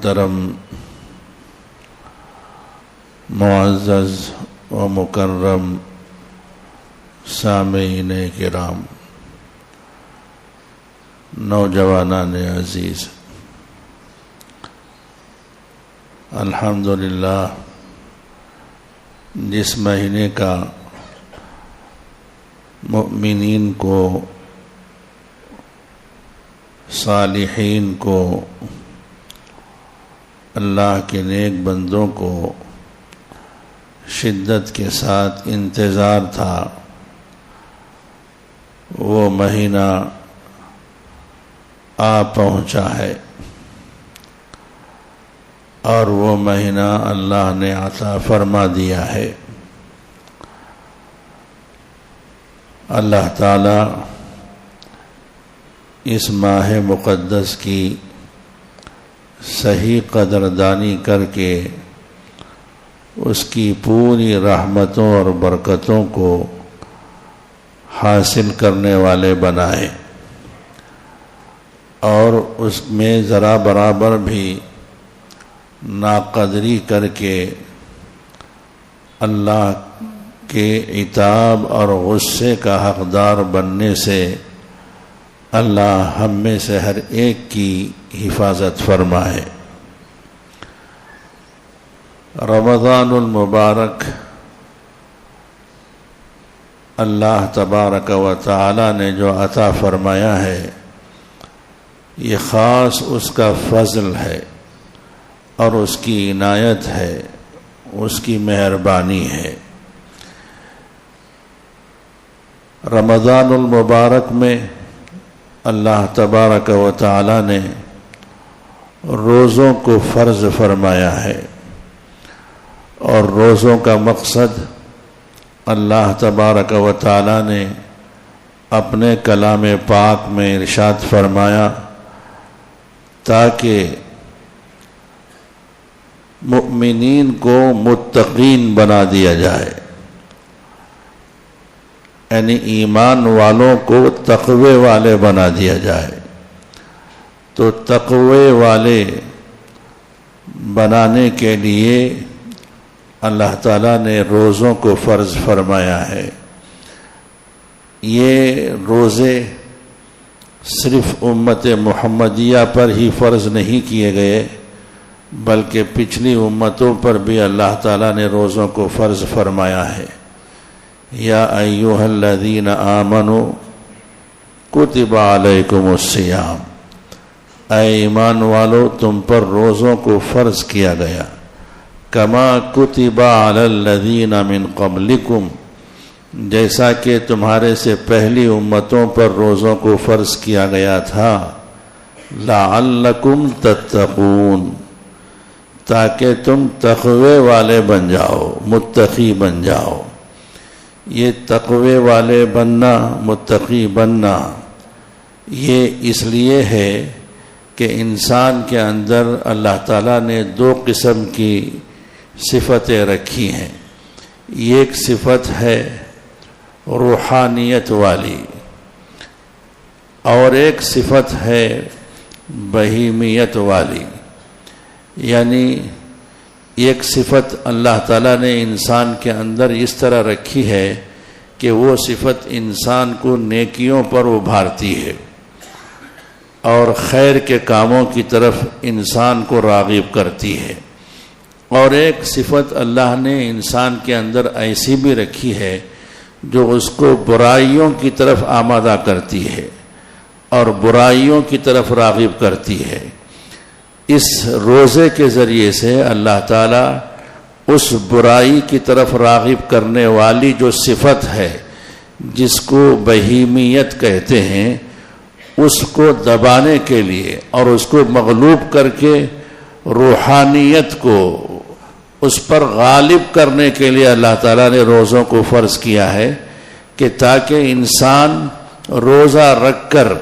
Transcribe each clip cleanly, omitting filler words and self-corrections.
محترم معزز و مکرم سامعین کرام، نوجوانان عزیز، الحمدللہ جس مہینے کا مؤمنین کو، صالحین کو، اللہ کے نیک بندوں کو شدت کے ساتھ انتظار تھا، وہ مہینہ آ پہنچا ہے، اور وہ مہینہ اللہ نے عطا فرما دیا ہے۔ اللہ تعالی اس ماہ مقدس کی صحیح قدردانی کر کے اس کی پوری رحمتوں اور برکتوں کو حاصل کرنے والے بنائے، اور اس میں ذرا برابر بھی ناقدری کر کے اللہ کے عتاب اور غصے کا حقدار بننے سے اللہ ہم میں سے ہر ایک کی حفاظت فرمائے۔ رمضان المبارک اللہ تبارک و تعالی نے جو عطا فرمایا ہے، یہ خاص اس کا فضل ہے اور اس کی عنایت ہے، اس کی مہربانی ہے۔ رمضان المبارک میں اللہ تبارک و تعالی نے روزوں کو فرض فرمایا ہے، اور روزوں کا مقصد اللہ تبارک و تعالی نے اپنے کلام پاک میں ارشاد فرمایا تاکہ مؤمنین کو متقین بنا دیا جائے، یعنی ایمان والوں کو تقوی والے بنا دیا جائے۔ تو تقوی والے بنانے کے لیے اللہ تعالیٰ نے روزوں کو فرض فرمایا ہے۔ یہ روزے صرف امت محمدیہ پر ہی فرض نہیں کیے گئے، بلکہ پچھلی امتوں پر بھی اللہ تعالیٰ نے روزوں کو فرض فرمایا ہے۔ یا ایھا الذین آمنوا کتب علیکم الصیام، اے ایمان والو تم پر روزوں کو فرض کیا گیا، کما کتب علی الذین من قبلکم، جیسا کہ تمہارے سے پہلی امتوں پر روزوں کو فرض کیا گیا تھا، لعلکم تتقون، تاکہ تم تقوی والے بن جاؤ، متقی بن جاؤ۔ یہ تقوی والے بننا، متقی بننا، یہ اس لیے ہے کہ انسان کے اندر اللہ تعالیٰ نے دو قسم کی صفتیں رکھی ہیں۔ ایک صفت ہے روحانیت والی، اور ایک صفت ہے بہیمیت والی۔ یعنی ایک صفت اللہ تعالیٰ نے انسان کے اندر اس طرح رکھی ہے کہ وہ صفت انسان کو نیکیوں پر ابھارتی ہے اور خیر کے کاموں کی طرف انسان کو راغب کرتی ہے، اور ایک صفت اللہ نے انسان کے اندر ایسی بھی رکھی ہے جو اس کو برائیوں کی طرف آمادہ کرتی ہے اور برائیوں کی طرف راغب کرتی ہے۔ اس روزے کے ذریعے سے اللہ تعالیٰ اس برائی کی طرف راغب کرنے والی جو صفت ہے، جس کو بہیمیت کہتے ہیں، اس کو دبانے کے لیے اور اس کو مغلوب کر کے روحانیت کو اس پر غالب کرنے کے لیے اللہ تعالیٰ نے روزوں کو فرض کیا ہے، کہ تاکہ انسان روزہ رکھ کر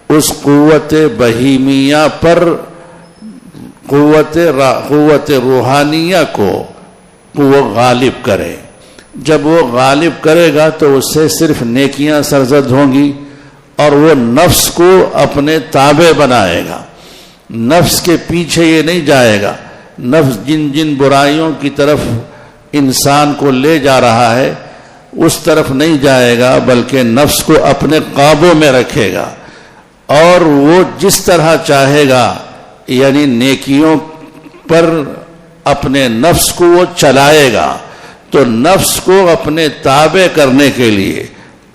اس قوت بہیمیہ پر قوت روحانیہ کو وہ غالب کرے۔ جب وہ غالب کرے گا تو اس سے صرف نیکیاں سرزد ہوں گی، اور وہ نفس کو اپنے تابع بنائے گا، نفس کے پیچھے یہ نہیں جائے گا. نفس جن جن برائیوں کی طرف انسان کو لے جا رہا ہے اس طرف نہیں جائے گا، بلکہ نفس کو اپنے قابو میں رکھے گا، اور وہ جس طرح چاہے گا یعنی نیکیوں پر اپنے نفس کو وہ چلائے گا. تو نفس کو اپنے تابع کرنے کے لیے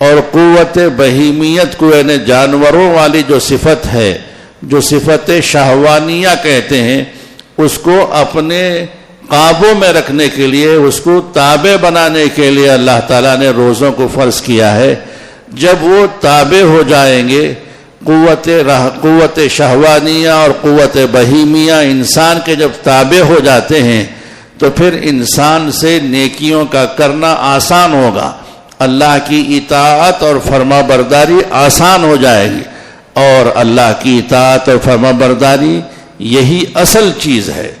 اور قوت بہیمیت کو یعنی جانوروں والی جو صفت ہے، جو صفت شہوانیہ کہتے ہیں، اس کو اپنے قابو میں رکھنے کے لیے، اس کو تابع بنانے کے لیے اللہ تعالیٰ نے روزوں کو فرض کیا ہے. جب وہ تابع ہو جائیں گے، قوت شہوانیہ اور قوت بہیمیہ انسان کے جب تابع ہو جاتے ہیں تو پھر انسان سے نیکیوں کا کرنا آسان ہوگا، اللہ کی اطاعت اور فرما برداری آسان ہو جائے گی. اور اللہ کی اطاعت اور فرما برداری یہی اصل چیز ہے.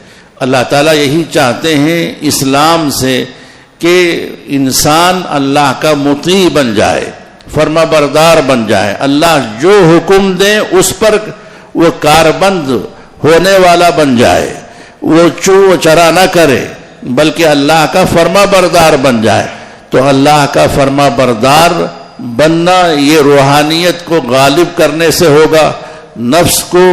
اللہ تعالیٰ یہی چاہتے ہیں اسلام سے کہ انسان اللہ کا مطیع بن جائے، فرما بردار بن جائے. اللہ جو حکم دیں اس پر وہ کاربند ہونے والا بن جائے، وہ چو چرا نہ کرے بلکہ اللہ کا فرما بردار بن جائے. تو اللہ کا فرما بردار بننا یہ روحانیت کو غالب کرنے سے ہوگا، نفس کو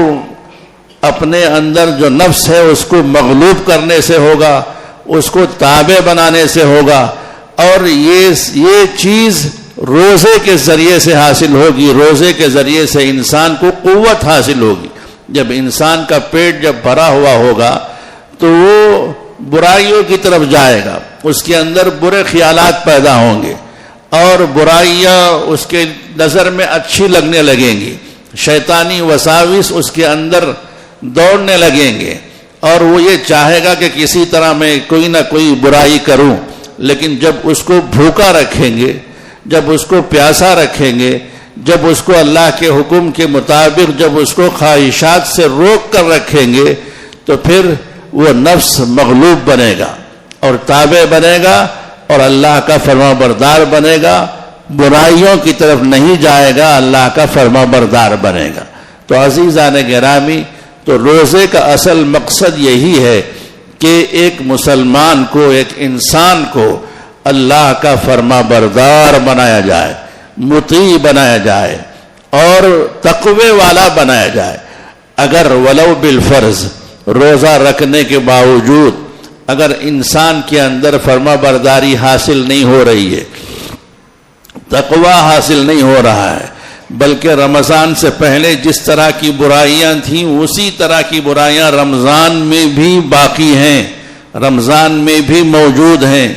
اپنے اندر جو نفس ہے اس کو مغلوب کرنے سے ہوگا، اس کو تابع بنانے سے ہوگا. اور یہ چیز روزے کے ذریعے سے حاصل ہوگی. روزے کے ذریعے سے انسان کو قوت حاصل ہوگی. جب انسان کا پیٹ جب بھرا ہوا ہوگا تو وہ برائیوں کی طرف جائے گا، اس کے اندر برے خیالات پیدا ہوں گے اور برائیاں اس کے نظر میں اچھی لگنے لگیں گی، شیطانی وساوس اس کے اندر دوڑنے لگیں گے اور وہ یہ چاہے گا کہ کسی طرح میں کوئی نہ کوئی برائی کروں. لیکن جب اس کو بھوکا رکھیں گے، جب اس کو پیاسا رکھیں گے، جب اس کو اللہ کے حکم کے مطابق جب اس کو خواہشات سے روک کر رکھیں گے تو پھر وہ نفس مغلوب بنے گا اور تابع بنے گا اور اللہ کا فرما بردار بنے گا، برائیوں کی طرف نہیں جائے گا، اللہ کا فرما بردار بنے گا. تو عزیزان گرامی، تو روزے کا اصل مقصد یہی ہے کہ ایک مسلمان کو، ایک انسان کو اللہ کا فرما بردار بنایا جائے، مطیع بنایا جائے اور تقوی والا بنایا جائے. اگر ولو بالفرض روزہ رکھنے کے باوجود اگر انسان کے اندر فرما برداری حاصل نہیں ہو رہی ہے، تقوی حاصل نہیں ہو رہا ہے، بلکہ رمضان سے پہلے جس طرح کی برائیاں تھیں اسی طرح کی برائیاں رمضان میں بھی باقی ہیں، رمضان میں بھی موجود ہیں،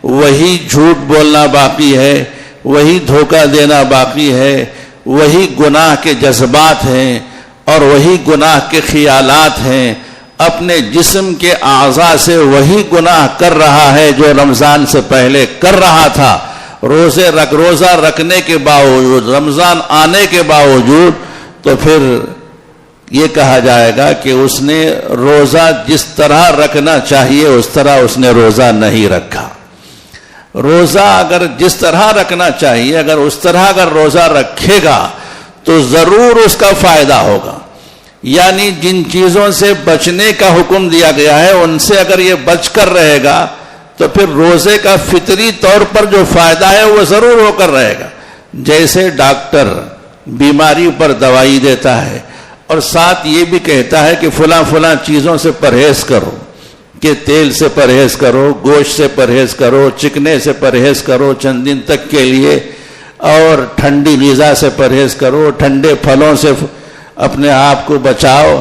وہی جھوٹ بولنا باقی ہے، وہی دھوکہ دینا باقی ہے، وہی گناہ کے جذبات ہیں اور وہی گناہ کے خیالات ہیں، اپنے جسم کے اعضاء سے وہی گناہ کر رہا ہے جو رمضان سے پہلے کر رہا تھا. روزہ رکھنے کے باوجود، رمضان آنے کے باوجود، تو پھر یہ کہا جائے گا کہ اس نے روزہ جس طرح رکھنا چاہیے اس طرح اس نے روزہ نہیں رکھا. روزہ اگر جس طرح رکھنا چاہیے اگر اس طرح اگر روزہ رکھے گا تو ضرور اس کا فائدہ ہوگا. یعنی جن چیزوں سے بچنے کا حکم دیا گیا ہے ان سے اگر یہ بچ کر رہے گا تو پھر روزے کا فطری طور پر جو فائدہ ہے وہ ضرور ہو کر رہے گا. جیسے ڈاکٹر بیماری پر دوائی دیتا ہے اور ساتھ یہ بھی کہتا ہے کہ فلاں چیزوں سے پرہیز کرو، کہ تیل سے پرہیز کرو، گوشت سے پرہیز کرو، چکنے سے پرہیز کرو چند دن تک کے لیے، اور ٹھنڈی غذا سے پرہیز کرو، ٹھنڈے پھلوں سے اپنے آپ کو بچاؤ.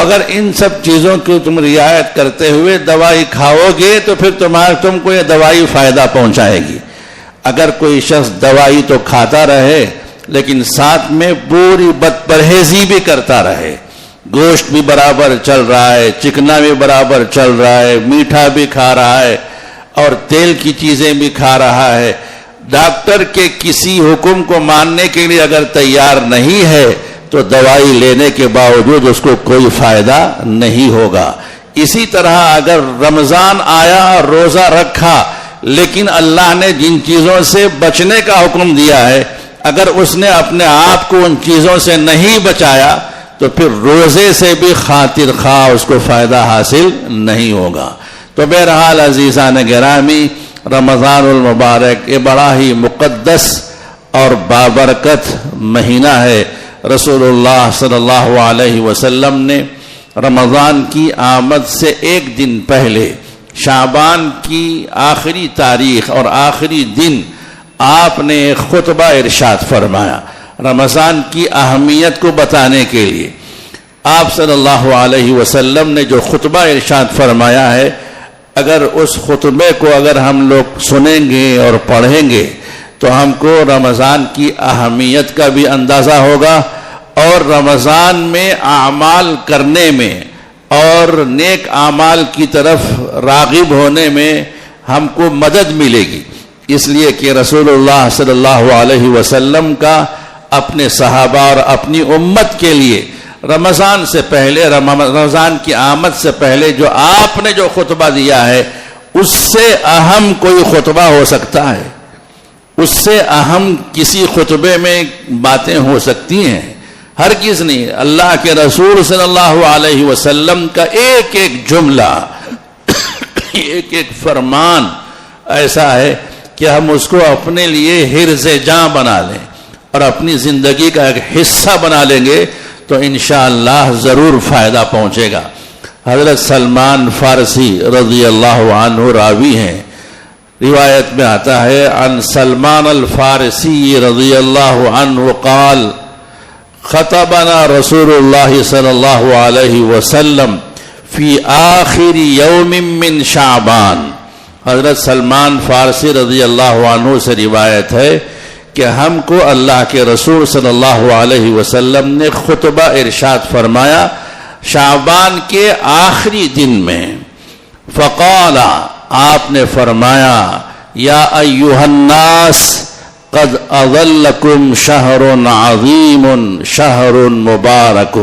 اگر ان سب چیزوں کی تم رعایت کرتے ہوئے دوائی کھاؤ گے تو پھر تم کو یہ دوائی فائدہ پہنچائے گی. اگر کوئی شخص دوائی تو کھاتا رہے لیکن ساتھ میں پوری بد پرہیزی بھی کرتا رہے، گوشت بھی برابر چل رہا ہے، چکنا بھی برابر چل رہا ہے، میٹھا بھی کھا رہا ہے اور تیل کی چیزیں بھی کھا رہا ہے، ڈاکٹر کے کسی حکم کو ماننے کے لیے اگر تیار نہیں ہے تو دوائی لینے کے باوجود اس کو کوئی فائدہ نہیں ہوگا. اسی طرح اگر رمضان آیا اور روزہ رکھا لیکن اللہ نے جن چیزوں سے بچنے کا حکم دیا ہے اگر اس نے اپنے آپ کو ان چیزوں سے نہیں بچایا تو پھر روزے سے بھی خاطر خواہ اس کو فائدہ حاصل نہیں ہوگا. تو بہرحال عزیزان گرامی، رمضان المبارک یہ بڑا ہی مقدس اور بابرکت مہینہ ہے. رسول اللہ صلی اللہ علیہ وسلم نے رمضان کی آمد سے ایک دن پہلے شعبان کی آخری تاریخ اور آخری دن آپ نے خطبہ ارشاد فرمایا. رمضان کی اہمیت کو بتانے کے لیے آپ صلی اللہ علیہ وسلم نے جو خطبہ ارشاد فرمایا ہے، اگر اس خطبے کو اگر ہم لوگ سنیں گے اور پڑھیں گے تو ہم کو رمضان کی اہمیت کا بھی اندازہ ہوگا، اور رمضان میں اعمال کرنے میں اور نیک اعمال کی طرف راغب ہونے میں ہم کو مدد ملے گی. اس لیے کہ رسول اللہ صلی اللہ علیہ وسلم کا اپنے صحابہ اور اپنی امت کے لیے رمضان سے پہلے، رمضان کی آمد سے پہلے جو آپ نے جو خطبہ دیا ہے، اس سے اہم کوئی خطبہ ہو سکتا ہے؟ اس سے اہم کسی خطبے میں باتیں ہو سکتی ہیں؟ ہرگز نہیں. اللہ کے رسول صلی اللہ علیہ وسلم کا ایک ایک جملہ ایک ایک فرمان ایسا ہے کہ ہم اس کو اپنے لیے حرز جاں بنا لیں اور اپنی زندگی کا ایک حصہ بنا لیں گے تو انشاءاللہ ضرور فائدہ پہنچے گا. حضرت سلمان فارسی رضی اللہ عنہ راوی ہیں. روایت میں آتا ہے عن سلمان الفارسی رضی اللہ عنہ قال خطبنا رسول اللہ صلی اللہ علیہ وسلم فی آخر یوم من شعبان. حضرت سلمان فارسی رضی اللہ عنہ سے روایت ہے کہ ہم کو اللہ کے رسول صلی اللہ علیہ وسلم نے خطبہ ارشاد فرمایا شعبان کے آخری دن میں. فقال، آپ نے فرمایا یا ایھا الناس قد اظلکم شہر عظیم شہر مبارک.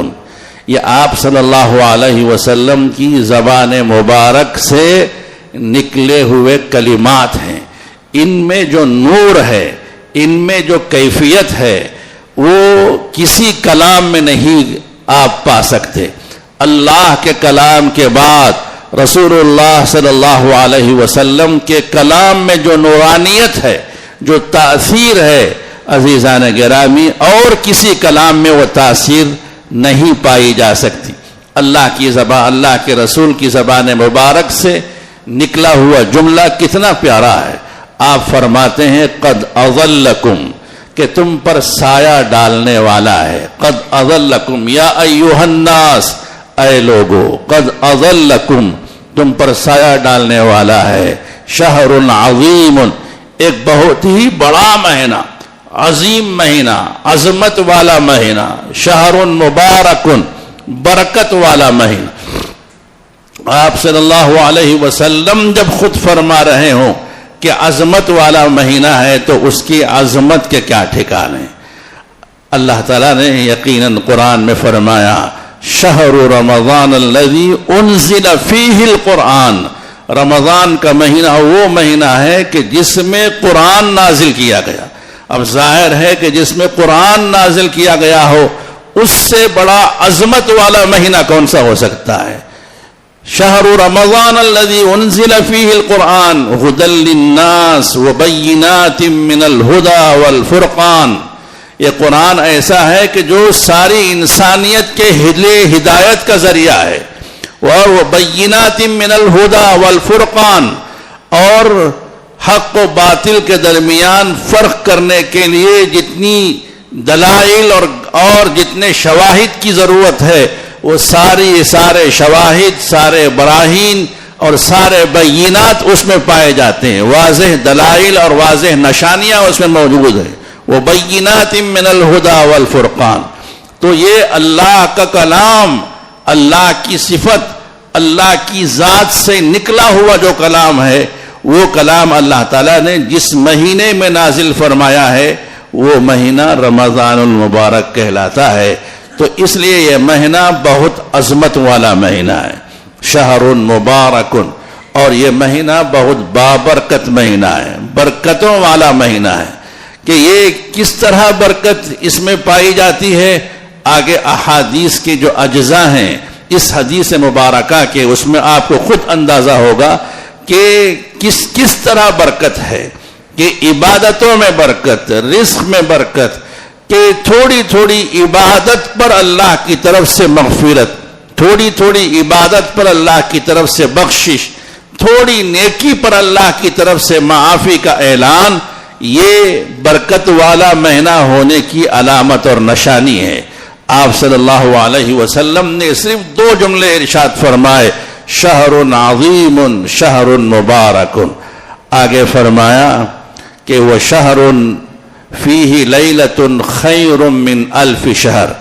یہ آپ صلی اللہ علیہ وسلم کی زبان مبارک سے نکلے ہوئے کلمات ہیں. ان میں جو نور ہے، ان میں جو کیفیت ہے، وہ کسی کلام میں نہیں آپ پا سکتے. اللہ کے کلام کے بعد رسول اللہ صلی اللہ علیہ وسلم کے کلام میں جو نورانیت ہے، جو تاثیر ہے، عزیزان گرامی اور کسی کلام میں وہ تاثیر نہیں پائی جا سکتی. اللہ کی زبان، اللہ کے رسول کی زبان مبارک سے نکلا ہوا جملہ کتنا پیارا ہے. آپ فرماتے ہیں قد اظلکم، کہ تم پر سایہ ڈالنے والا ہے. قد اظلکم یا ایھا الناس، اے لوگو، قد اظلکم، تم پر سایہ ڈالنے والا ہے. شہر عظیم، ایک بہت ہی بڑا مہینہ، عظیم مہینہ، عظمت والا مہینہ. شہر مبارک، برکت والا مہینہ. آپ صلی اللہ علیہ وسلم جب خود فرما رہے ہوں کہ عظمت والا مہینہ ہے تو اس کی عظمت کے کیا ٹھکانے. اللہ تعالیٰ نے یقیناً قرآن میں فرمایا شہر رمضان الذی انزل فیہ القرآن. رمضان کا مہینہ وہ مہینہ ہے کہ جس میں قرآن نازل کیا گیا. اب ظاہر ہے کہ جس میں قرآن نازل کیا گیا ہو اس سے بڑا عظمت والا مہینہ کون سا ہو سکتا ہے. شہر رمضان الذی انزل فیہ القرآن ھدی للناس وبینات من الھدی والفرقان. یہ قرآن ایسا ہے کہ جو ساری انسانیت کے ہدایت کا ذریعہ ہے. وبینات من الھدی والفرقان، اور حق و باطل کے درمیان فرق کرنے کے لیے جتنی دلائل اور جتنے شواہد کی ضرورت ہے وہ سارے شواہد، سارے براہین اور سارے بینات اس میں پائے جاتے ہیں. واضح دلائل اور واضح نشانیاں اس میں موجود ہیں. وہ بینات من الھدی والفرقان. تو یہ اللہ کا کلام، اللہ کی صفت، اللہ کی ذات سے نکلا ہوا جو کلام ہے، وہ کلام اللہ تعالیٰ نے جس مہینے میں نازل فرمایا ہے وہ مہینہ رمضان المبارک کہلاتا ہے. تو اس لیے یہ مہینہ بہت عظمت والا مہینہ ہے. شہر مبارک، اور یہ مہینہ بہت بابرکت مہینہ ہے، برکتوں والا مہینہ ہے. کہ یہ کس طرح برکت اس میں پائی جاتی ہے آگے احادیث کے جو اجزاء ہیں اس حدیث مبارکہ کے، اس میں آپ کو خود اندازہ ہوگا کہ کس طرح برکت ہے، کہ عبادتوں میں برکت، رزق میں برکت، کہ تھوڑی تھوڑی عبادت پر اللہ کی طرف سے مغفرت، تھوڑی تھوڑی عبادت پر اللہ کی طرف سے بخشش، تھوڑی نیکی پر اللہ کی طرف سے معافی کا اعلان، یہ برکت والا مہینہ ہونے کی علامت اور نشانی ہے۔ آپ صلی اللہ علیہ وسلم نے صرف 2 جملے ارشاد فرمائے، شہر عظیم شہر مبارک، آگے فرمایا کہ وہ شہر فیہ لیلۃ خیر من الف شہر،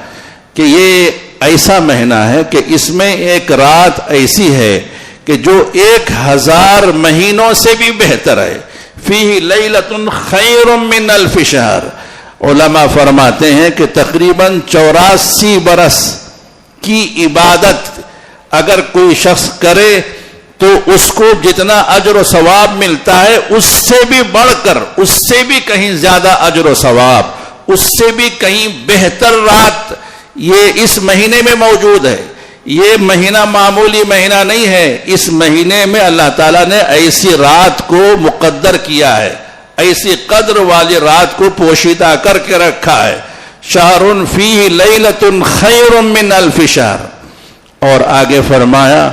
کہ یہ ایسا مہینہ ہے کہ اس میں ایک رات ایسی ہے کہ جو 1000 مہینوں سے بھی بہتر ہے۔ فیہ لیلۃ خیر من الف شہر، علماء فرماتے ہیں کہ تقریباً 84 برس کی عبادت اگر کوئی شخص کرے تو اس کو جتنا اجر و ثواب ملتا ہے اس سے بھی بڑھ کر، اس سے بھی کہیں زیادہ اجر و ثواب، اس سے بھی کہیں بہتر رات یہ اس مہینے میں موجود ہے۔ یہ مہینہ معمولی مہینہ نہیں ہے، اس مہینے میں اللہ تعالیٰ نے ایسی رات کو مقدر کیا ہے، ایسی قدر والی رات کو پوشیدہ کر کے رکھا ہے۔ شہر فیہ لیلۃ خیر من الف شہر، اور آگے فرمایا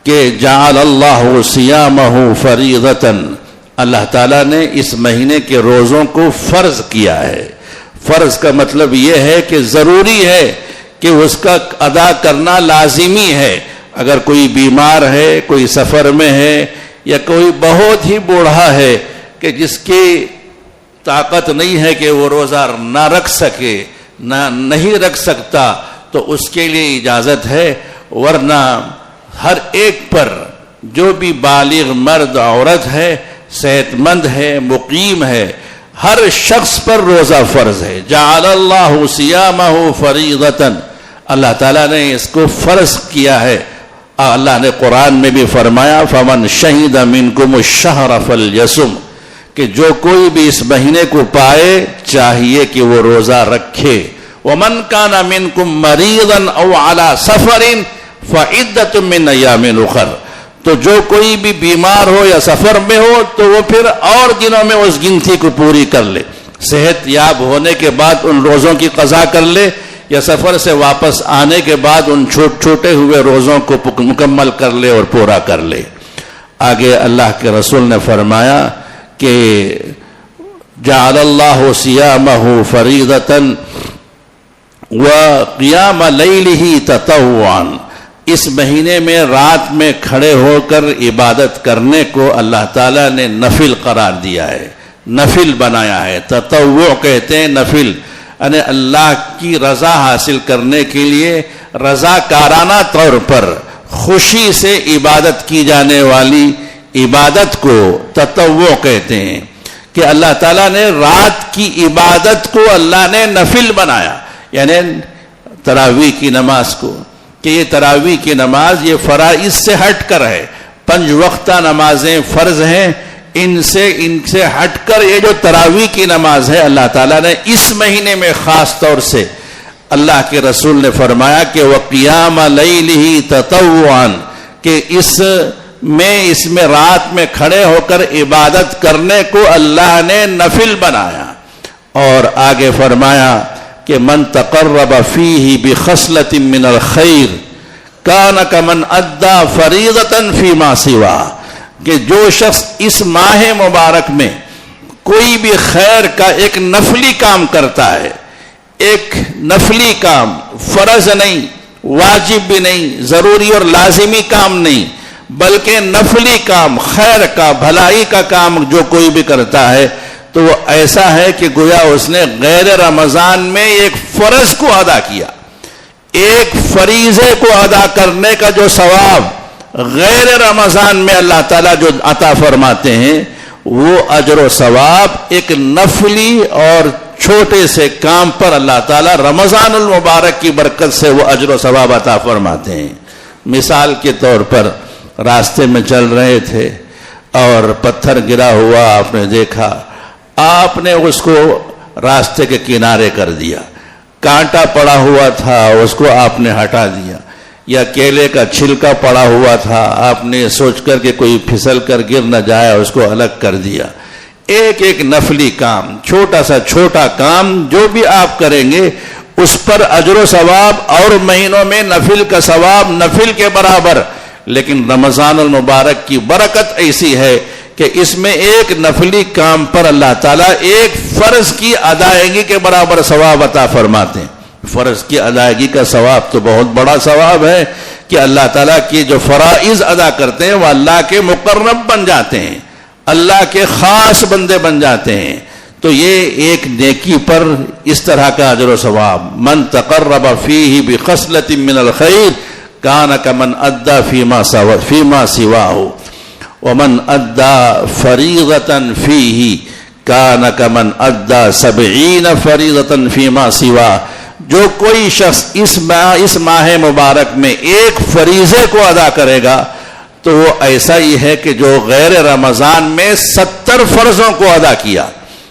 کہ جعل اللہ صیامہ فریضۃ، اللہ تعالیٰ نے اس مہینے کے روزوں کو فرض کیا ہے۔ فرض کا مطلب یہ ہے کہ ضروری ہے کہ اس کا ادا کرنا لازمی ہے۔ اگر کوئی بیمار ہے، کوئی سفر میں ہے، یا کوئی بہت ہی بوڑھا ہے کہ جس کی طاقت نہیں ہے کہ وہ روزہ نہ رکھ سکے، نہیں رکھ سکتا، تو اس کے لیے اجازت ہے، ورنہ ہر ایک پر جو بھی بالغ مرد عورت ہے، صحت مند ہے، مقیم ہے، ہر شخص پر روزہ فرض ہے۔ جعل اللہ صیامہ فریضۃ، اللہ تعالیٰ نے اس کو فرض کیا ہے۔ اللہ نے قرآن میں بھی فرمایا فمن شہد منکم الشہر فلیصم، کہ جو کوئی بھی اس مہینے کو پائے چاہیے کہ وہ روزہ رکھے۔ ومن کان منکم مریضا او علی سفر فعدۃ من ایام اخر، تو جو کوئی بھی بیمار ہو یا سفر میں ہو تو وہ پھر اور دنوں میں اس گنتی کو پوری کر لے، صحت یاب ہونے کے بعد ان روزوں کی قضا کر لے، یا سفر سے واپس آنے کے بعد ان چھوٹے ہوئے روزوں کو مکمل کر لے اور پورا کر لے۔ آگے اللہ کے رسول نے فرمایا کہ جعل اللہ صیامہ فریضۃ وقیام لیلہ تطوعا، اس مہینے میں رات میں کھڑے ہو کر عبادت کرنے کو اللہ تعالیٰ نے نفل قرار دیا ہے، نفل بنایا ہے۔ تطوع کہتے ہیں نفل، یعنی اللہ کی رضا حاصل کرنے کے لیے رضا کارانہ طور پر خوشی سے عبادت کی جانے والی عبادت کو تطوع کہتے ہیں، کہ اللہ تعالیٰ نے رات کی عبادت کو اللہ نے نفل بنایا، یعنی تراویح کی نماز کو، کہ یہ تراویح کی نماز یہ فرائض سے ہٹ کر ہے، 5 وقتہ نمازیں فرض ہیں، ان سے ہٹ کر یہ جو تراویح کی نماز ہے اللہ تعالیٰ نے اس مہینے میں خاص طور سے، اللہ کے رسول نے فرمایا کہ وقیام لیلہ تطوعا، کہ اس میں رات میں کھڑے ہو کر عبادت کرنے کو اللہ نے نفل بنایا۔ اور آگے فرمایا کہ من تقرب فیہ بخصلۃ من الخیر کان کمن ادی فریضۃ فیما سوا، کہ جو شخص اس ماہ مبارک میں کوئی بھی خیر کا ایک نفلی کام کرتا ہے، ایک نفلی کام، فرض نہیں، واجب بھی نہیں، ضروری اور لازمی کام نہیں، بلکہ نفلی کام، خیر کا، بھلائی کا کام جو کوئی بھی کرتا ہے، تو وہ ایسا ہے کہ گویا اس نے غیر رمضان میں ایک فرض کو ادا کیا، ایک فریضے کو ادا کرنے کا جو ثواب غیر رمضان میں اللہ تعالیٰ جو عطا فرماتے ہیں، وہ اجر و ثواب ایک نفلی اور چھوٹے سے کام پر اللہ تعالیٰ رمضان المبارک کی برکت سے وہ اجر و ثواب عطا فرماتے ہیں۔ مثال کے طور پر راستے میں چل رہے تھے اور پتھر گرا ہوا آپ نے دیکھا، آپ نے اس کو راستے کے کنارے کر دیا، کانٹا پڑا ہوا تھا اس کو آپ نے ہٹا دیا، یا کیلے کا چھلکا پڑا ہوا تھا آپ نے سوچ کر کہ کوئی پھسل کر گر نہ جائے اس کو الگ کر دیا۔ ایک ایک نفلی کام، چھوٹا سا چھوٹا کام جو بھی آپ کریں گے اس پر اجر و ثواب، اور مہینوں میں نفل کا ثواب نفل کے برابر۔ لیکن رمضان المبارک کی برکت ایسی ہے کہ اس میں ایک نفلی کام پر اللہ تعالیٰ ایک فرض کی ادائیگی کے برابر ثواب عطا فرماتے ہیں۔ فرض کی ادائیگی کا ثواب تو بہت بڑا ثواب ہے کہ اللہ تعالیٰ کی جو فرائض ادا کرتے ہیں وہ اللہ کے مقرب بن جاتے ہیں، اللہ کے خاص بندے بن جاتے ہیں۔ تو یہ ایک نیکی پر اس طرح کا اجر و ثواب، من تقرب فیہ بخصلۃ من الخیر کان کمن ادى فیما سواہ ومن ادى فریضۃ فیہ کان کمن ادى 70 فریضۃ فیما سواہ۔ جو کوئی شخص اس ماہ مبارک میں ایک فریضے کو ادا کرے گا تو وہ ایسا ہی ہے کہ جو غیر رمضان میں 70 فرضوں کو ادا کیا،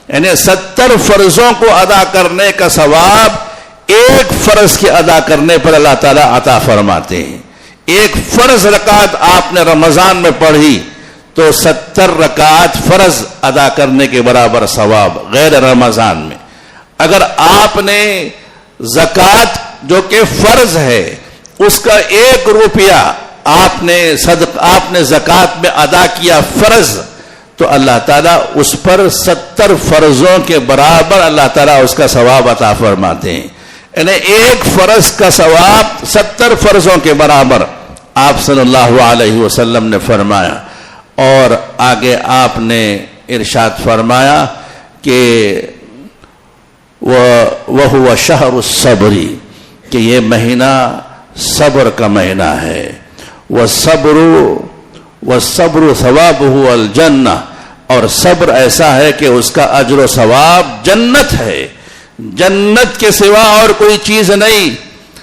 یعنی 70 فرضوں کو ادا کرنے کا ثواب ایک فرض کے ادا کرنے پر اللہ تعالیٰ عطا فرماتے ہیں۔ ایک فرض رکعت آپ نے رمضان میں پڑھی تو 70 رکعت فرض ادا کرنے کے برابر ثواب غیر رمضان میں۔ اگر آپ نے زکوٰۃ جو کہ فرض ہے اس کا 1 روپیہ آپ نے زکوٰۃ میں ادا کیا فرض، تو اللہ تعالیٰ اس پر 70 فرضوں کے برابر اللہ تعالیٰ اس کا ثواب عطا فرماتے ہیں۔ یعنی ایک فرض کا ثواب 70 فرضوں کے برابر آپ صلی اللہ علیہ وسلم نے فرمایا۔ اور آگے آپ نے ارشاد فرمایا کہ وَهُوَ شَهْرُ الصَّبْرِ، کہ یہ مہینہ صبر کا مہینہ ہے۔ وَالصَّبْرُ ثَوَابُهُ الْجَنَّةُ، اور صبر ایسا ہے کہ اس کا اجر و ثواب جنت ہے، جنت کے سوا اور کوئی چیز نہیں۔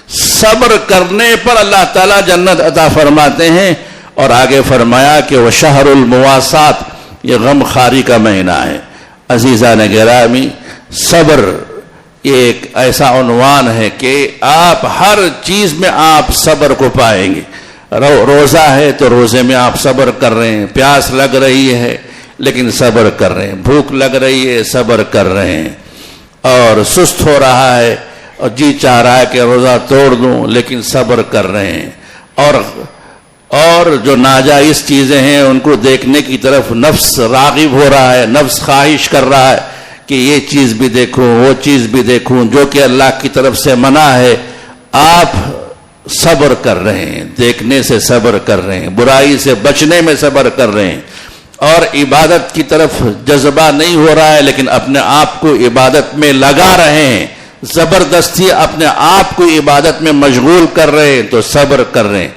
صبر کرنے پر اللہ تعالیٰ جنت عطا فرماتے ہیں۔ اور آگے فرمایا کہ وہ شہر المواسات، یہ غم خاری کا مہینہ ہے۔ عزیزان گرامی، صبر ایک ایسا عنوان ہے کہ آپ ہر چیز میں آپ صبر کو پائیں گے۔ روزہ ہے تو روزے میں آپ صبر کر رہے ہیں، پیاس لگ رہی ہے لیکن صبر کر رہے ہیں، بھوک لگ رہی ہے صبر کر رہے ہیں، اور سست ہو رہا ہے اور جی چاہ رہا ہے کہ روزہ توڑ دوں لیکن صبر کر رہے ہیں۔ اور جو ناجائز چیزیں ہیں ان کو دیکھنے کی طرف نفس راغب ہو رہا ہے، نفس خواہش کر رہا ہے کہ یہ چیز بھی دیکھوں وہ چیز بھی دیکھوں، جو کہ اللہ کی طرف سے منع ہے۔ آپ صبر کر رہے ہیں، دیکھنے سے صبر کر رہے ہیں، برائی سے بچنے میں صبر کر رہے ہیں، اور عبادت کی طرف جذبہ نہیں ہو رہا ہے لیکن اپنے آپ کو عبادت میں لگا رہے ہیں، زبردستی اپنے آپ کو عبادت میں مشغول کر رہے ہیں تو صبر کر رہے ہیں۔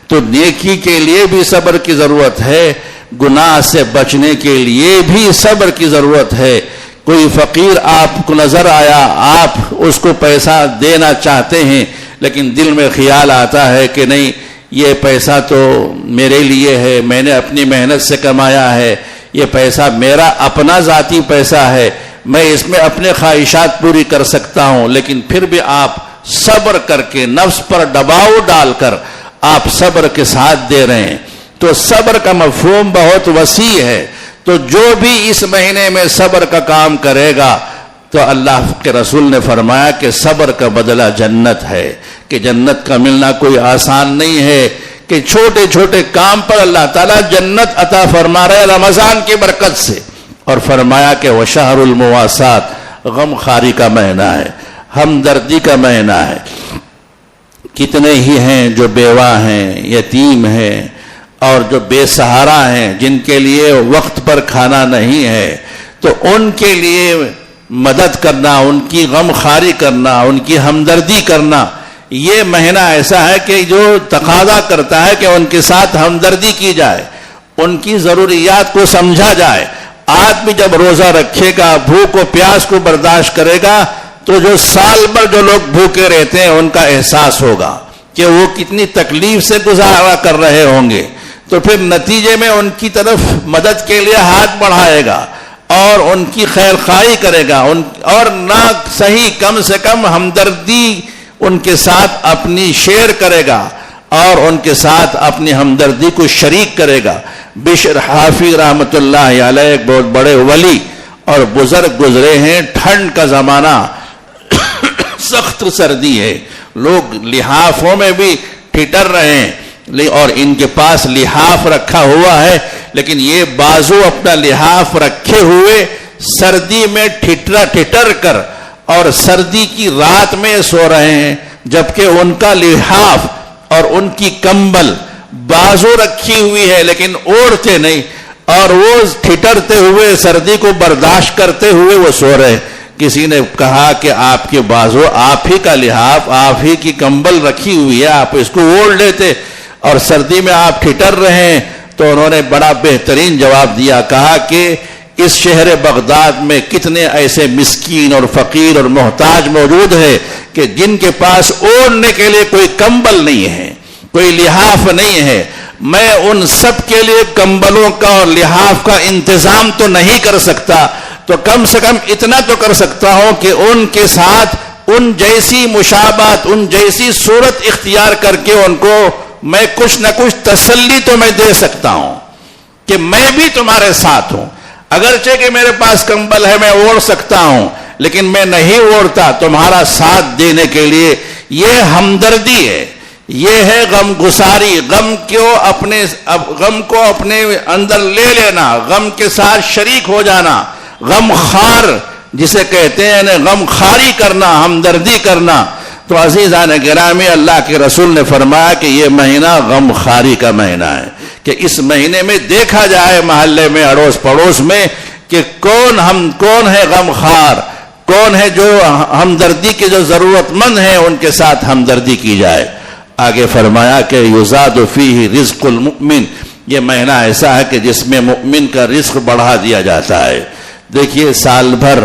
تو نیکی کے لیے بھی صبر کی ضرورت ہے، گناہ سے بچنے کے لیے بھی صبر کی ضرورت ہے۔ کوئی فقیر آپ کو نظر آیا، آپ اس کو پیسہ دینا چاہتے ہیں لیکن دل میں خیال آتا ہے کہ نہیں، یہ پیسہ تو میرے لیے ہے، میں نے اپنی محنت سے کمایا ہے، یہ پیسہ میرا اپنا ذاتی پیسہ ہے، میں اس میں اپنے خواہشات پوری کر سکتا ہوں، لیکن پھر بھی آپ صبر کر کے نفس پر دباؤ ڈال کر آپ صبر کے ساتھ دے رہے ہیں۔ تو صبر کا مفہوم بہت وسیع ہے۔ تو جو بھی اس مہینے میں صبر کا کام کرے گا تو اللہ کے رسول نے فرمایا کہ صبر کا بدلہ جنت ہے، کہ جنت کا ملنا کوئی آسان نہیں ہے، کہ چھوٹے چھوٹے کام پر اللہ تعالیٰ جنت عطا فرما رہے رمضان کی برکت سے۔ اور فرمایا کہ وہ شہر المواسات، غم خاری کا مہینہ ہے، ہمدردی کا مہینہ ہے۔ کتنے ہی ہیں جو بیوہ ہیں، یتیم ہیں، اور جو بے سہارا ہیں، جن کے لیے وقت پر کھانا نہیں ہے، تو ان کے لیے مدد کرنا، ان کی غم خاری کرنا، ان کی ہمدردی کرنا، یہ مہینہ ایسا ہے کہ جو تقاضا کرتا ہے کہ ان کے ساتھ ہمدردی کی جائے، ان کی ضروریات کو سمجھا جائے۔ آدمی جب روزہ رکھے گا، بھوک و پیاس کو برداشت کرے گا، تو جو سال بھر جو لوگ بھوکے رہتے ہیں ان کا احساس ہوگا کہ وہ کتنی تکلیف سے گزارا کر رہے ہوں گے، تو پھر نتیجے میں ان کی طرف مدد کے لیے ہاتھ بڑھائے گا۔ اور ان کی خیر خواہی کرے گا، اور نہ صحیح کم سے کم ہمدردی ان کے ساتھ اپنی شیئر کرے گا اور ان کے ساتھ اپنی ہمدردی کو شریک کرے گا۔ بشر حافی رحمۃ اللہ علیہ ایک بہت بڑے ولی اور بزرگ گزرے ہیں۔ ٹھنڈ کا زمانہ، سخت سردی ہے، لوگ لحافوں میں بھی ٹھٹر رہے ہیں اور ان کے پاس لحاف رکھا ہوا ہے، لیکن یہ بازو اپنا لحاف رکھے ہوئے سردی میں ٹھٹر کر اور سردی کی رات میں سو رہے ہیں، جبکہ ان کا لحاف اور ان کی کمبل بازو رکھی ہوئی ہے لیکن اوڑھتے نہیں، اور وہ ٹھٹرتے ہوئے سردی کو برداشت کرتے ہوئے وہ سو رہے ہیں۔ کسی نے کہا کہ آپ کے بازو، آپ ہی کا لحاف، آپ ہی کی کمبل رکھی ہوئی ہے، آپ اس کو اوڑھ لیتے اور سردی میں آپ ٹھٹر رہے ہیں۔ تو انہوں نے بڑا بہترین جواب دیا، کہا کہ اس شہر بغداد میں کتنے ایسے مسکین اور فقیر اور محتاج موجود ہیں کہ جن کے پاس اوڑھنے کے لیے کوئی کمبل نہیں ہے، کوئی لحاف نہیں ہے۔ میں ان سب کے لیے کمبلوں کا اور لحاف کا انتظام تو نہیں کر سکتا، تو کم سے کم اتنا تو کر سکتا ہوں کہ ان کے ساتھ ان جیسی مشابہت، ان جیسی صورت اختیار کر کے ان کو میں کچھ نہ کچھ تسلی تو میں دے سکتا ہوں کہ میں بھی تمہارے ساتھ ہوں۔ اگرچہ کہ میرے پاس کمبل ہے، میں اوڑھ سکتا ہوں، لیکن میں نہیں اوڑھتا تمہارا ساتھ دینے کے لیے۔ یہ ہمدردی ہے، یہ ہے غم گساری، غم کو اپنے اندر لے لینا، غم کے ساتھ شریک ہو جانا، غم خار جسے کہتے ہیں، غم خاری کرنا، ہمدردی کرنا۔ تو عزیزان گرامی، اللہ کے رسول نے فرمایا کہ یہ مہینہ غم خاری کا مہینہ ہے، کہ اس مہینے میں دیکھا جائے محلے میں، اڑوس پڑوس میں، کہ کون ہے غم خار، کون ہے جو ہمدردی کے جو ضرورت مند ہیں ان کے ساتھ ہمدردی کی جائے۔ آگے فرمایا کہ یزاد فیہ رزق المؤمن، یہ مہینہ ایسا ہے کہ جس میں مؤمن کا رزق بڑھا دیا جاتا ہے۔ دیکھیے سال بھر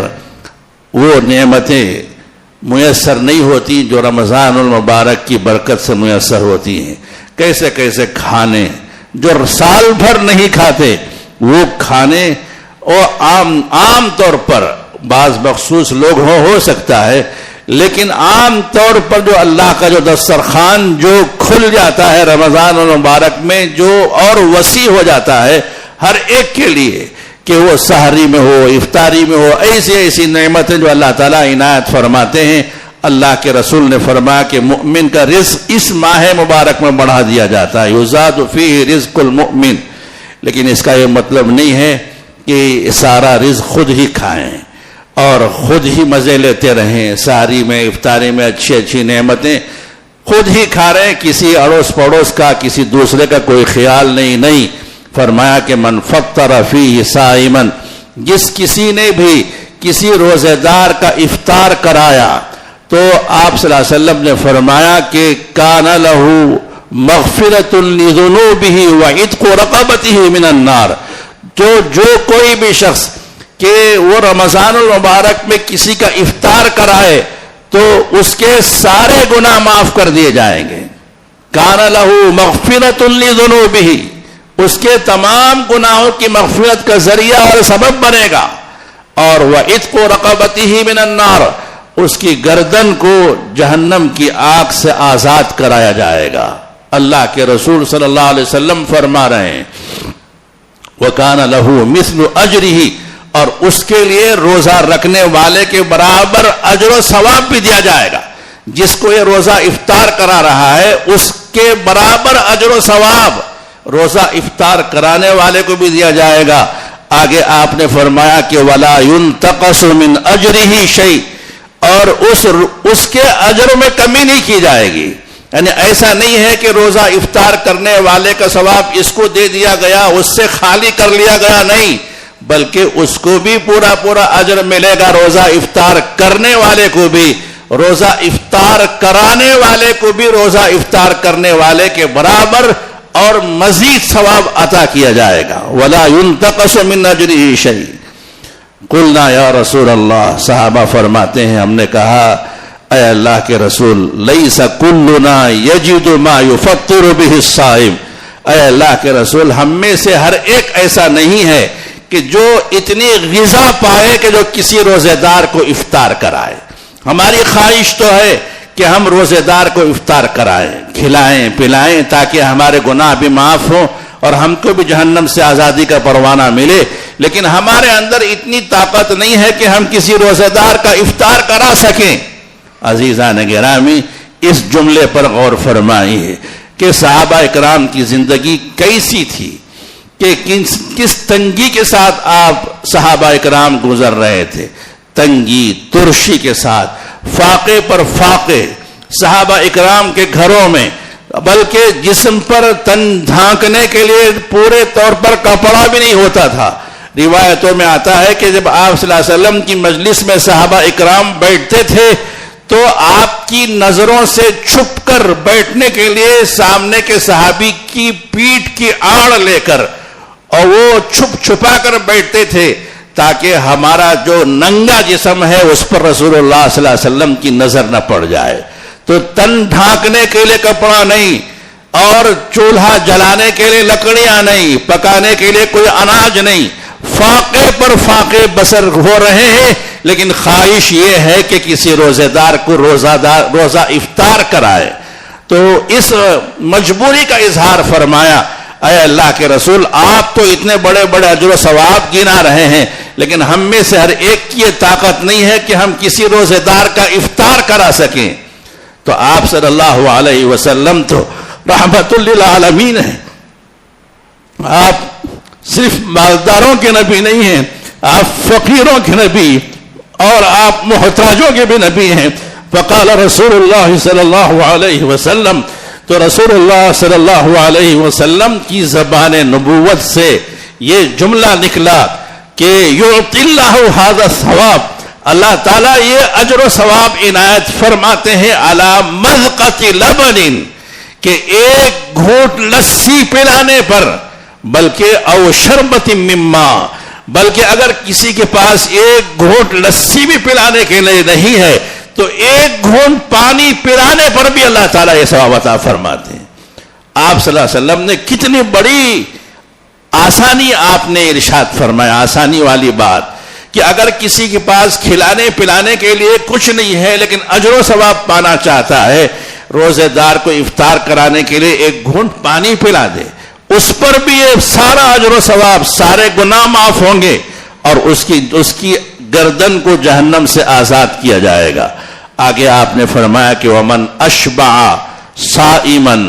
وہ نعمتیں میسر نہیں ہوتی جو رمضان المبارک کی برکت سے میسر ہوتی ہیں۔ کیسے کیسے کھانے جو سال بھر نہیں کھاتے، وہ کھانے، اور عام طور پر بعض مخصوص لوگ ہو سکتا ہے، لیکن عام طور پر جو اللہ کا جو دسترخوان جو کھل جاتا ہے رمضان المبارک میں، جو اور وسیع ہو جاتا ہے ہر ایک کے لیے، کہ وہ سحری میں ہو، افطاری میں ہو، ایسی نعمتیں جو اللہ تعالیٰ عنایت فرماتے ہیں۔ اللہ کے رسول نے فرمایا کہ مؤمن کا رزق اس ماہ مبارک میں بڑھا دیا جاتا ہے، یزاد فیہ رزق المؤمن۔ لیکن اس کا یہ مطلب نہیں ہے کہ سارا رزق خود ہی کھائیں اور خود ہی مزے لیتے رہیں، سحری میں افطاری میں اچھی نعمتیں خود ہی کھا رہے ہیں، کسی اڑوس پڑوس کا، کسی دوسرے کا کوئی خیال نہیں۔ فرمایا کہ من فطر فیہ صائما، جس کسی نے بھی کسی روزے دار کا افطار کرایا، تو آپ صلی اللہ علیہ وسلم نے فرمایا کہ کان لہ مغفرۃ لذنوبہ وعتق رقبتہ من النار، جو کوئی بھی شخص کہ وہ رمضان المبارک میں کسی کا افطار کرائے تو اس کے سارے گناہ معاف کر دیے جائیں گے۔ کان لہ مغفرۃ لذنوبہ، اس کے تمام گناہوں کی مغفرت کا ذریعہ اور سبب بنے گا، اور وعتق رقبتہ من النار، اس کی گردن کو جہنم کی آگ سے آزاد کرایا جائے گا۔ اللہ کے رسول صلی اللہ علیہ وسلم فرما رہے ہیں وَكَانَ لَهُ مِثْلُ أَجْرِهِ، اور اس کے لیے روزہ رکھنے والے کے برابر اجر و ثواب بھی دیا جائے گا۔ جس کو یہ روزہ افطار کرا رہا ہے اس کے برابر اجر و ثواب روزہ افطار کرانے والے کو بھی دیا جائے گا۔ آگے آپ نے فرمایا کہ وَلَا يُنْتَقَصُ مِنْ أَجْرِهِ شَيْءٍ، اور اس کے اجر میں کمی نہیں کی جائے گی۔ یعنی ایسا نہیں ہے کہ روزہ افطار کرنے والے کا ثواب اس کو دے دیا گیا، اس سے خالی کر لیا گیا، نہیں، بلکہ اس کو بھی پورا اجر ملے گا، روزہ افطار کرنے والے کو بھی، روزہ افطار کرانے والے کو بھی روزہ افطار کرنے والے کے برابر اور مزید ثواب عطا کیا جائے گا۔ وَلَا يُنْتَقَصُ مِنْ أَجْرِهِ شَيْءٍ۔ قُلْنَا يَا رسول اللہ، صحابہ فرماتے ہیں ہم نے کہا اے اللہ کے رسول، لَيْسَ كُلُّنَا يَجِدُ مَا يُفَطِّرُ بِهِ الصَّائِمِ، اے اللہ کے رسول ہم میں سے ہر ایک ایسا نہیں ہے کہ جو اتنی غذا پائے کہ جو کسی روزے دار کو افطار کرائے. ہماری خواہش تو ہے کہ ہم روزے دار کو افطار کرائیں، کھلائیں پلائیں تاکہ ہمارے گناہ بھی معاف ہوں اور ہم کو بھی جہنم سے آزادی کا پروانہ ملے، لیکن ہمارے اندر اتنی طاقت نہیں ہے کہ ہم کسی روزے دار کا افطار کرا سکیں. عزیزان گرامی، اس جملے پر غور فرمائیے کہ صحابہ اکرام کی زندگی کیسی تھی، کہ کس تنگی کے ساتھ آپ صحابہ اکرام گزر رہے تھے. تنگی ترشی کے ساتھ، فاقے پر فاقے صحابہ اکرام کے گھروں میں، بلکہ جسم پر تن ڈھانکنے کے لیے پورے طور پر کپڑا بھی نہیں ہوتا تھا. روایتوں میں آتا ہے کہ جب آپ صلی اللہ علیہ وسلم کی مجلس میں صحابہ اکرام بیٹھتے تھے تو آپ کی نظروں سے چھپ کر بیٹھنے کے لیے سامنے کے صحابی کی پیٹھ کی آڑ لے کر اور وہ چھپا کر بیٹھتے تھے تاکہ ہمارا جو ننگا جسم ہے اس پر رسول اللہ صلی اللہ علیہ وسلم کی نظر نہ پڑ جائے. تو تن ڈھانکنے کے لیے کپڑا نہیں، اور چولہا جلانے کے لیے لکڑیاں نہیں، پکانے کے لیے کوئی اناج نہیں، فاقے پر فاقے بسر ہو رہے ہیں، لیکن خواہش یہ ہے کہ کسی روزے دار کو روزہ افطار کرائے. تو اس مجبوری کا اظہار فرمایا، اے اللہ کے رسول، آپ تو اتنے بڑے بڑے اجر و ثواب گنا رہے ہیں، لیکن ہم میں سے ہر ایک کی یہ طاقت نہیں ہے کہ ہم کسی روزے دار کا افطار کرا سکیں. تو آپ صلی اللہ علیہ وسلم تو رحمت للعالمین ہیں. آپ صرف مالداروں کے نبی نہیں ہیں، آپ فقیروں کے نبی اور آپ محتاجوں کے بھی نبی ہیں. فقال رسول اللہ صلی اللہ علیہ وسلم، تو رسول اللہ صلی اللہ علیہ وسلم کی زبان نبوت سے یہ جملہ نکلا کہ یعطی اللہ ھذا الثواب، اللہ تعالیٰ یہ اجر و ثواب عنایت فرماتے ہیں علی مذقۃ لبن، کہ ایک گھونٹ لسی پلانے پر، بلکہ او شربت مما، بلکہ اگر کسی کے پاس ایک گھونٹ لسی بھی پلانے کے لیے نہیں ہے تو ایک گھونٹ پانی پلانے پر بھی اللہ تعالیٰ یہ ثواب عطا فرماتے ہیں. آپ صلی اللہ علیہ وسلم نے کتنی بڑی آسانی آپ نے ارشاد فرمایا، آسانی والی بات، کہ اگر کسی کے پاس کھلانے پلانے کے لیے کچھ نہیں ہے لیکن اجر و ثواب پانا چاہتا ہے، روزے دار کو افطار کرانے کے لیے ایک گھونٹ پانی پلا دے، اس پر بھی یہ سارا اجر و ثواب، سارے گناہ معاف ہوں گے اور اس کی گردن کو جہنم سے آزاد کیا جائے گا. آگے آپ نے فرمایا کہ ومن اشبع صائمن،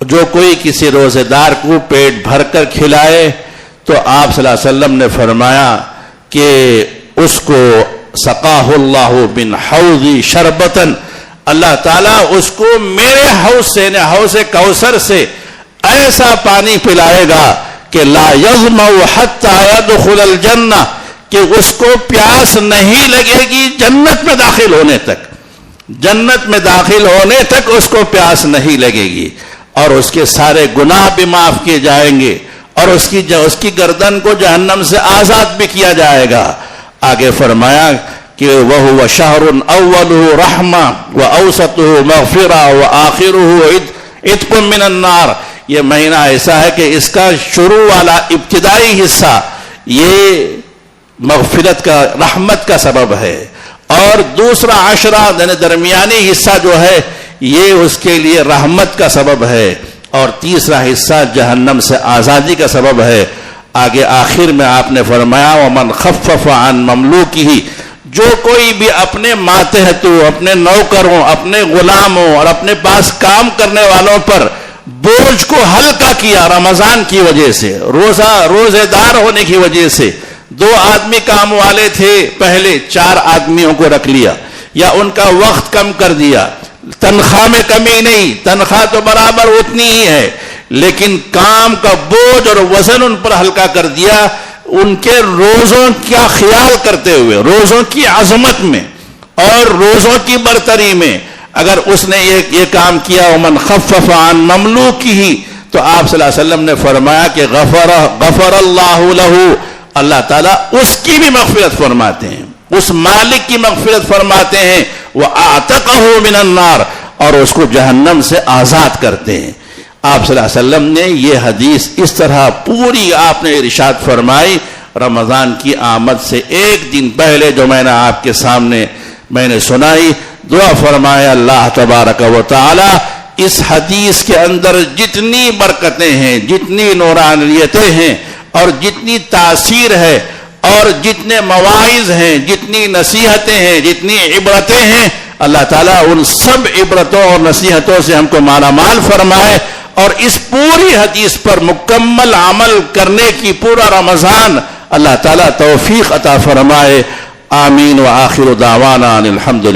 جو کوئی کسی روزے دار کو پیٹ بھر کر کھلائے تو آپ صلی اللہ علیہ وسلم نے فرمایا کہ اس کو سقاہ اللہ من حوضی شربتن، اللہ تعالیٰ اس کو میرے حوض سے، حوض کوثر سے ایسا پانی پلائے گا کہ لا یظمأ حتی یدخل الجنہ، کہ اس کو پیاس نہیں لگے گی جنت میں داخل ہونے تک، جنت میں داخل ہونے تک اس کو پیاس نہیں لگے گی، اور اس کے سارے گناہ بھی معاف کیے جائیں گے اور اس کی گردن کو جہنم سے آزاد بھی کیا جائے گا. آگے فرمایا کہ وَهُوَ شَهْرٌ أَوَّلُهُ رَحْمَةٌ وَأَوْسَطُهُ مَغْفِرَةٌ وَآخِرُهُ عِتْقٌ مِّنَ النَّارِ. یہ مہینہ ایسا ہے کہ اس کا شروع والا ابتدائی حصہ یہ مغفرت کا، رحمت کا سبب ہے، اور دوسرا عشرہ یعنی درمیانی حصہ جو ہے یہ اس کے لیے رحمت کا سبب ہے، اور تیسرا حصہ جہنم سے آزادی کا سبب ہے. آگے آخر میں آپ نے فرمایا وَمَنْ خَفَّفَ عَنْ مَمْلُوكِهِ، جو کوئی بھی اپنے ماتحتوں، اپنے نوکروں، اپنے غلاموں اور اپنے پاس کام کرنے والوں پر بوجھ کو ہلکا کیا رمضان کی وجہ سے، روزے دار ہونے کی وجہ سے، 2 آدمی کام والے تھے پہلے، 4 آدمیوں کو رکھ لیا، یا ان کا وقت کم کر دیا، تنخواہ میں کمی نہیں، تنخواہ تو برابر اتنی ہی ہے، لیکن کام کا بوجھ اور وزن ان پر ہلکا کر دیا، ان کے روزوں کا خیال کرتے ہوئے، روزوں کی عظمت میں اور روزوں کی برتری میں اگر اس نے یہ کام کیا ومن خفف عن مملوکہ، تو آپ صلی اللہ علیہ وسلم نے فرمایا کہ غفر اللہ لہ، اللہ تعالیٰ اس کی بھی مغفرت فرماتے ہیں، اس مالک کی مغفرت فرماتے ہیں، وَأَعْتَقَهُ مِنَ النَّارِ، اور اس کو جہنم سے آزاد کرتے ہیں. آپ صلی اللہ علیہ وسلم نے یہ حدیث اس طرح پوری آپ نے ارشاد فرمائی، رمضان کی آمد سے ایک دن پہلے جو میں نے آپ کے سامنے میں نے سنائی، دعا فرمایا اللہ تبارک و تعالی اس حدیث کے اندر جتنی برکتیں ہیں، جتنی نورانیتیں ہیں اور جتنی تاثیر ہے اور جتنے مواعظ ہیں، جتنی نصیحتیں ہیں، جتنی عبرتیں ہیں، اللہ تعالیٰ ان سب عبرتوں اور نصیحتوں سے ہم کو مالا مال فرمائے اور اس پوری حدیث پر مکمل عمل کرنے کی پورا رمضان اللہ تعالیٰ توفیق عطا فرمائے. آمین. وآخر دعوانا ان الحمدللہ.